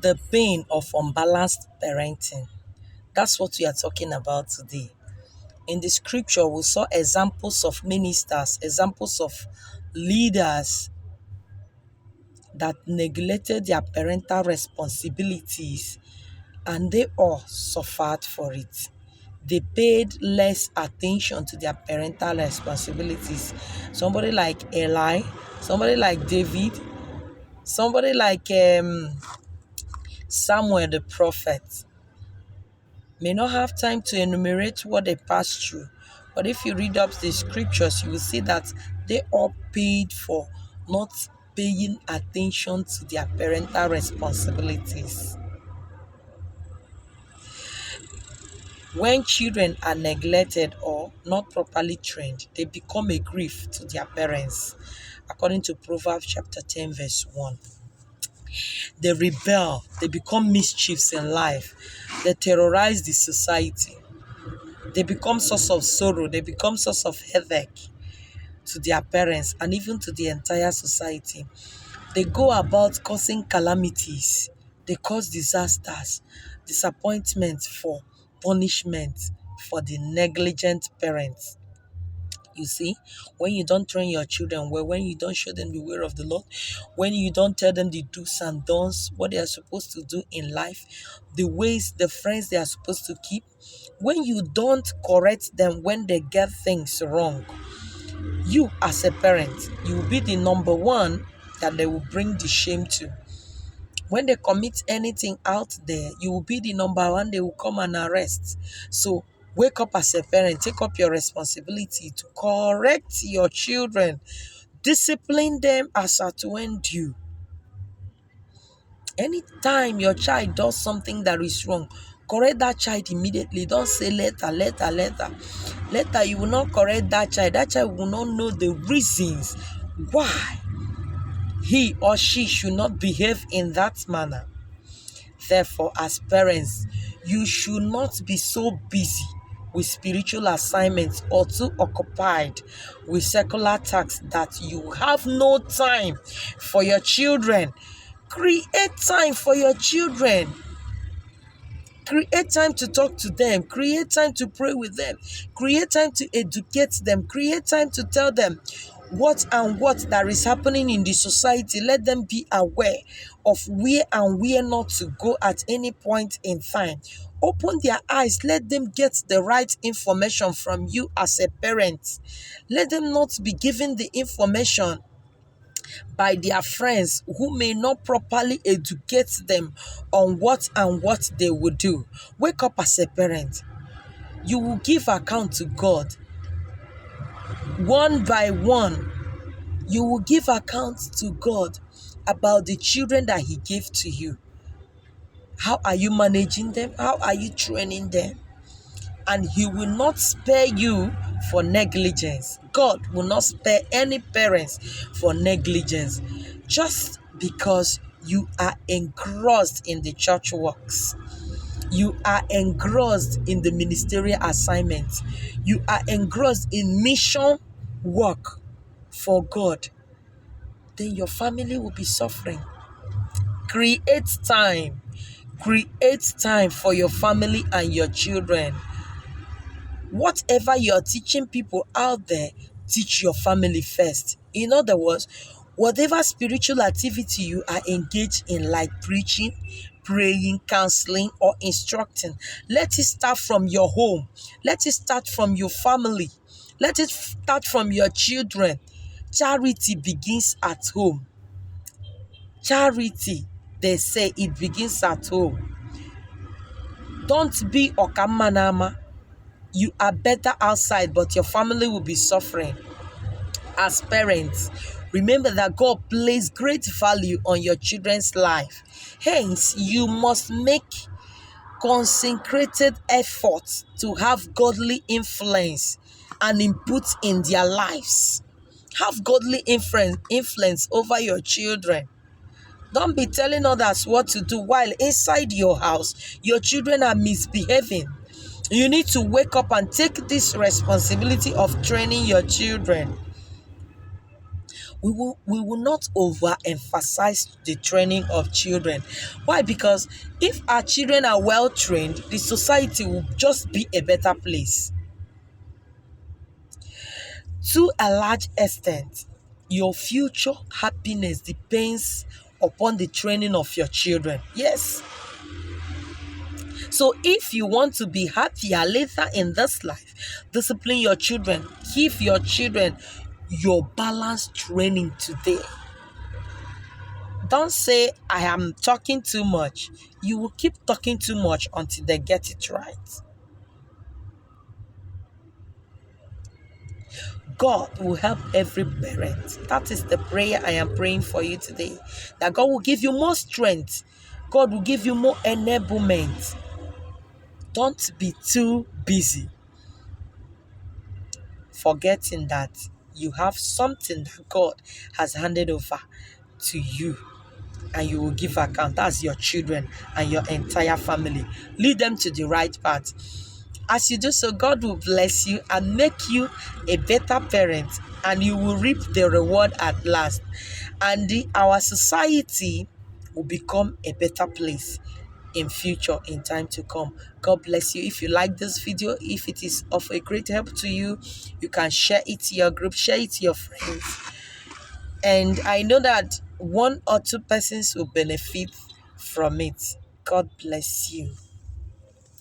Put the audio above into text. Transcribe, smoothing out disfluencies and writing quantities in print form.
The pain of unbalanced parenting. That's what we are talking about today. In the scripture, we saw examples of ministers, examples of leaders that neglected their parental responsibilities, and they all suffered for it. They paid less attention to their parental responsibilities. Somebody like Eli, somebody like David, somebody like Samuel the prophet may not have time to enumerate what they passed through. But if you read up the scriptures, you will see that they all paid for not paying attention to their parental responsibilities. When children are neglected or not properly trained, they become a grief to their parents. According to Proverbs chapter 10, verse 1. They rebel, they become mischiefs in life, they terrorize the society. They become source of sorrow, they become source of headache to their parents and even to the entire society. They go about causing calamities, they cause disasters, disappointment for punishment for the negligent parents. You see, when you don't train your children well, when you don't show them the way of the Lord, when you don't tell them the do's and don'ts, what they are supposed to do in life, the ways, the friends they are supposed to keep, when you don't correct them when they get things wrong, you as a parent, you will be the number one that they will bring the shame to. When they commit anything out there, you will be the number one they will come and arrest. So wake up as a parent, take up your responsibility to correct your children, discipline them as at when due. Anytime your child does something that is wrong, correct that child immediately. Don't say later. Later, you will not correct that child. That child will not know the reasons why he or she should not behave in that manner. Therefore, as parents, you should not be so busy with spiritual assignments or too occupied with secular tasks that you have no time for your children. Create time for your children. Create time to talk to them. Create time to pray with them. Create time to educate them. Create time to tell them what that is happening in the society. Let them be aware of where and where not to go at any point in time. Open their eyes. Let them get the right information from you as a parent. Let them not be given the information by their friends who may not properly educate them on what they will do. Wake up as a parent. You will give account to God. One by one, you will give account to God about the children that He gave to you. How are you managing them? How are you training them? And He will not spare you for negligence. God will not spare any parents for negligence just because you are engrossed in the church works. You are engrossed in the ministerial assignments. You are engrossed in mission work for God. Then your family will be suffering. Create time. Create time for your family and your children. Whatever you're teaching people out there, teach your family first. In other words, whatever spiritual activity you are engaged in, like preaching, praying, counseling, or instructing, let it start from your home. Let it start from your family. Let it start from your children. Charity begins at home. Charity, they say, it begins at home. Don't be okamanama. You are better outside, but your family will be suffering. As parents, remember that God placed great value on your children's life. Hence, you must make consecrated efforts to have godly influence and input in their lives. Have godly influence over your children. Don't be telling others what to do while inside your house, your children are misbehaving. You need to wake up and take this responsibility of training your children. We will not overemphasize the training of children. Why? Because if our children are well trained, the society will just be a better place. To a large extent, your future happiness depends upon the training of your children. Yes. So if you want to be happier later in this life, discipline your children. Give your children your balanced training today. Don't say, I am talking too much. You will keep talking too much until they get it right. God will help every parent. That is the prayer I am praying for you today. That God will give you more strength. God will give you more enablement. Don't be too busy forgetting that you have something that God has handed over to you, and you will give account. That's your children and your entire family. Lead them to the right path. As you do so, God will bless you and make you a better parent, and you will reap the reward at last. And our society will become a better place in future, in time to come. God bless you. If you like this video, if it is of a great help to you, you can share it to your group, share it to your friends. And I know that one or two persons will benefit from it. God bless you.